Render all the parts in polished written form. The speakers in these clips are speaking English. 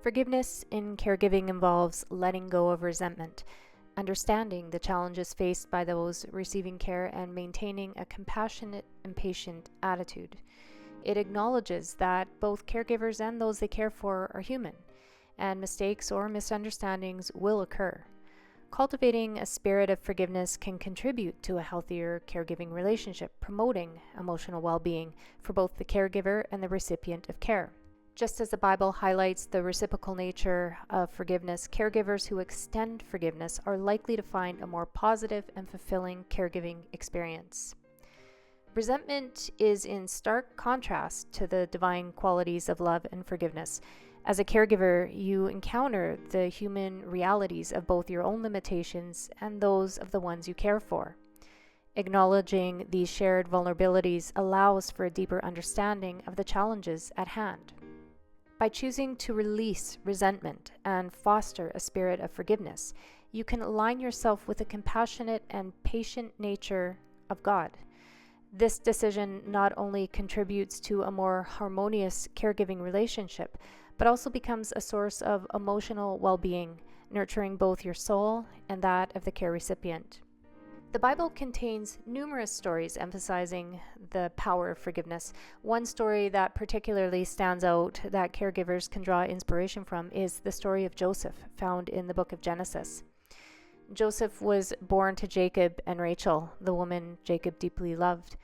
Forgiveness in caregiving involves letting go of resentment, understanding the challenges faced by those receiving care, and maintaining a compassionate and patient attitude. It acknowledges that both caregivers and those they care for are human, and mistakes or misunderstandings will occur. Cultivating a spirit of forgiveness can contribute to a healthier caregiving relationship, promoting emotional well-being for both the caregiver and the recipient of care. Just as the Bible highlights the reciprocal nature of forgiveness, caregivers who extend forgiveness are likely to find a more positive and fulfilling caregiving experience. Resentment is in stark contrast to the divine qualities of love and forgiveness. As a caregiver, you encounter the human realities of both your own limitations and those of the ones you care for. Acknowledging these shared vulnerabilities allows for a deeper understanding of the challenges at hand. By choosing to release resentment and foster a spirit of forgiveness, you can align yourself with the compassionate and patient nature of God. This decision not only contributes to a more harmonious caregiving relationship, but also becomes a source of emotional well-being, nurturing both your soul and that of the care recipient. The Bible contains numerous stories emphasizing the power of forgiveness. One story that particularly stands out that caregivers can draw inspiration from is the story of Joseph, found in the book of Genesis. Joseph was born to Jacob and Rachel, the woman Jacob deeply loved.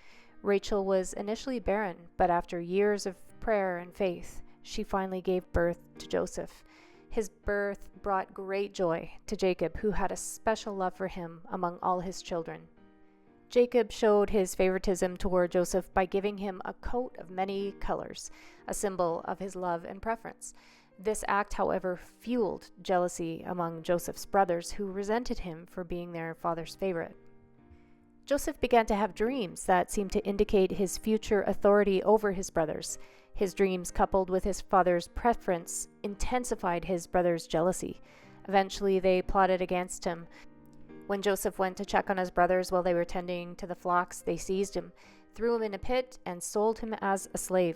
Rachel was initially barren, but after years of prayer and faith, she finally gave birth to Joseph. His birth brought great joy to Jacob, who had a special love for him among all his children. Jacob showed his favoritism toward Joseph by giving him a coat of many colors, a symbol of his love and preference. This act, however, fueled jealousy among Joseph's brothers, who resented him for being their father's favorite. Joseph began to have dreams that seemed to indicate his future authority over his brothers. His dreams, coupled with his father's preference, intensified his brothers' jealousy. Eventually, they plotted against him. When Joseph went to check on his brothers while they were tending to the flocks, they seized him, threw him in a pit, and sold him as a slave.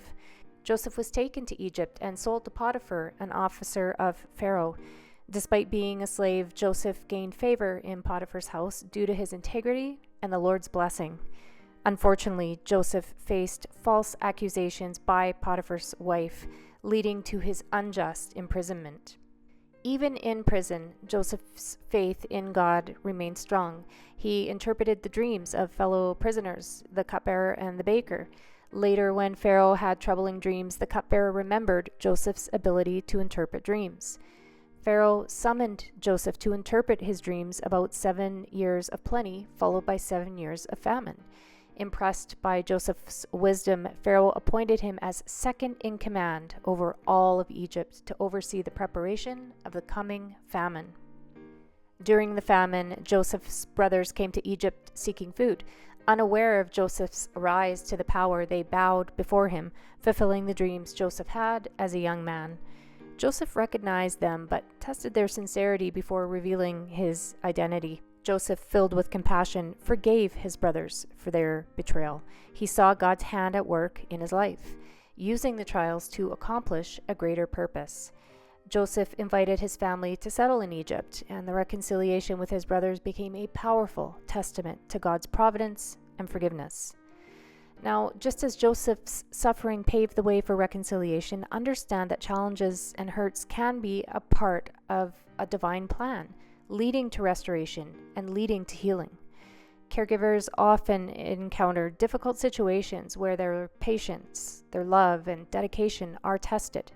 Joseph was taken to Egypt and sold to Potiphar, an officer of Pharaoh. Despite being a slave, Joseph gained favor in Potiphar's house due to his integrity and the Lord's blessing. Unfortunately, Joseph faced false accusations by Potiphar's wife, leading to his unjust imprisonment. Even in prison, Joseph's faith in God remained strong. He interpreted the dreams of fellow prisoners, the cupbearer and the baker. Later, when Pharaoh had troubling dreams, the cupbearer remembered Joseph's ability to interpret dreams. Pharaoh summoned Joseph to interpret his dreams about 7 years of plenty, followed by 7 years of famine. Impressed by Joseph's wisdom, Pharaoh appointed him as second in command over all of Egypt to oversee the preparation of the coming famine. During the famine, Joseph's brothers came to Egypt seeking food. Unaware of Joseph's rise to the power, they bowed before him, fulfilling the dreams Joseph had as a young man. Joseph recognized them, but tested their sincerity before revealing his identity. Joseph, filled with compassion, forgave his brothers for their betrayal. He saw God's hand at work in his life, using the trials to accomplish a greater purpose. Joseph invited his family to settle in Egypt, and the reconciliation with his brothers became a powerful testament to God's providence and forgiveness. Now, just as Joseph's suffering paved the way for reconciliation, understand that challenges and hurts can be a part of a divine plan, leading to restoration and leading to healing. Caregivers often encounter difficult situations where their patience, their love, and dedication are tested.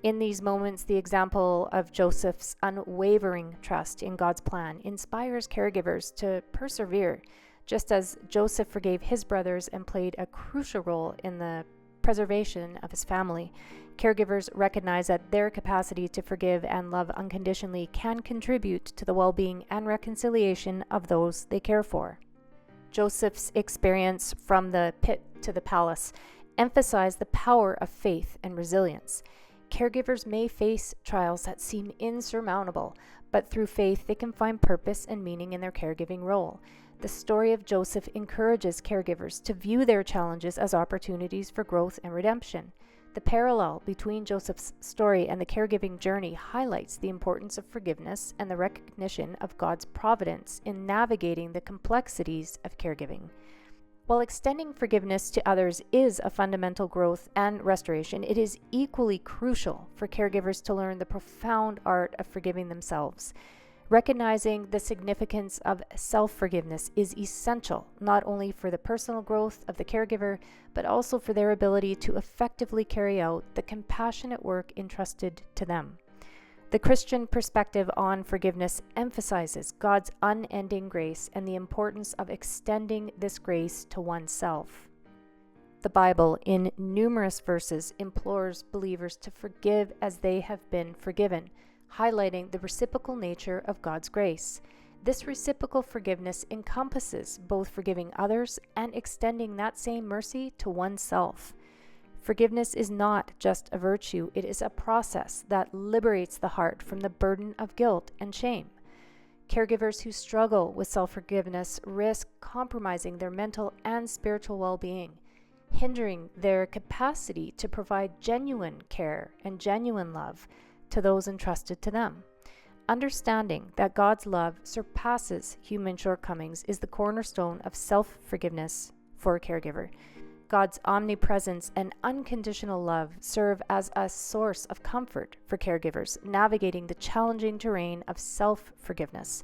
In these moments, the example of Joseph's unwavering trust in God's plan inspires caregivers to persevere, just as Joseph forgave his brothers and played a crucial role in the preservation of his family. Caregivers recognize that their capacity to forgive and love unconditionally can contribute to the well-being and reconciliation of those they care for. Joseph's experience from the pit to the palace emphasized the power of faith and resilience. Caregivers may face trials that seem insurmountable, but through faith they can find purpose and meaning in their caregiving role. The story of Joseph encourages caregivers to view their challenges as opportunities for growth and redemption. The parallel between Joseph's story and the caregiving journey highlights the importance of forgiveness and the recognition of God's providence in navigating the complexities of caregiving. While extending forgiveness to others is a fundamental growth and restoration, it is equally crucial for caregivers to learn the profound art of forgiving themselves. Recognizing the significance of self-forgiveness is essential, not only for the personal growth of the caregiver, but also for their ability to effectively carry out the compassionate work entrusted to them. The Christian perspective on forgiveness emphasizes God's unending grace and the importance of extending this grace to oneself. The Bible, in numerous verses, implores believers to forgive as they have been forgiven, highlighting the reciprocal nature of God's grace. This reciprocal forgiveness encompasses both forgiving others and extending that same mercy to oneself. Forgiveness is not just a virtue, it is a process that liberates the heart from the burden of guilt and shame. Caregivers who struggle with self-forgiveness risk compromising their mental and spiritual well-being, hindering their capacity to provide genuine care and genuine love to those entrusted to them. Understanding that God's love surpasses human shortcomings is the cornerstone of self-forgiveness for a caregiver. God's omnipresence and unconditional love serve as a source of comfort for caregivers navigating the challenging terrain of self-forgiveness.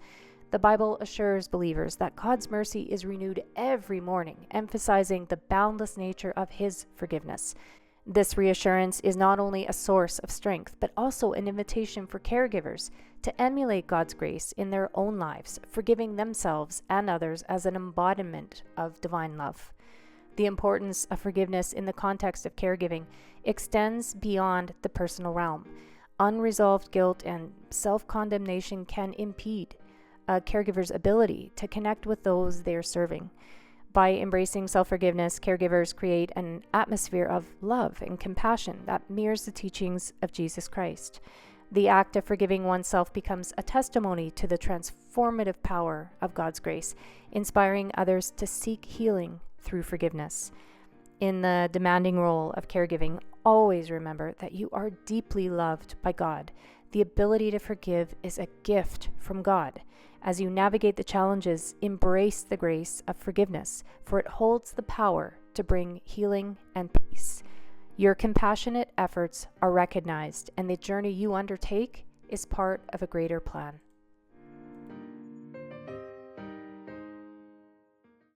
The Bible assures believers that God's mercy is renewed every morning, emphasizing the boundless nature of His forgiveness. This reassurance is not only a source of strength, but also an invitation for caregivers to emulate God's grace in their own lives, forgiving themselves and others as an embodiment of divine love. The importance of forgiveness in the context of caregiving extends beyond the personal realm. Unresolved guilt and self-condemnation can impede a caregiver's ability to connect with those they are serving. By embracing self-forgiveness, caregivers create an atmosphere of love and compassion that mirrors the teachings of Jesus Christ. The act of forgiving oneself becomes a testimony to the transformative power of God's grace, inspiring others to seek healing through forgiveness. In the demanding role of caregiving, always remember that you are deeply loved by God. The ability to forgive is a gift from God. As you navigate the challenges, embrace the grace of forgiveness, for it holds the power to bring healing and peace. Your compassionate efforts are recognized, and the journey you undertake is part of a greater plan.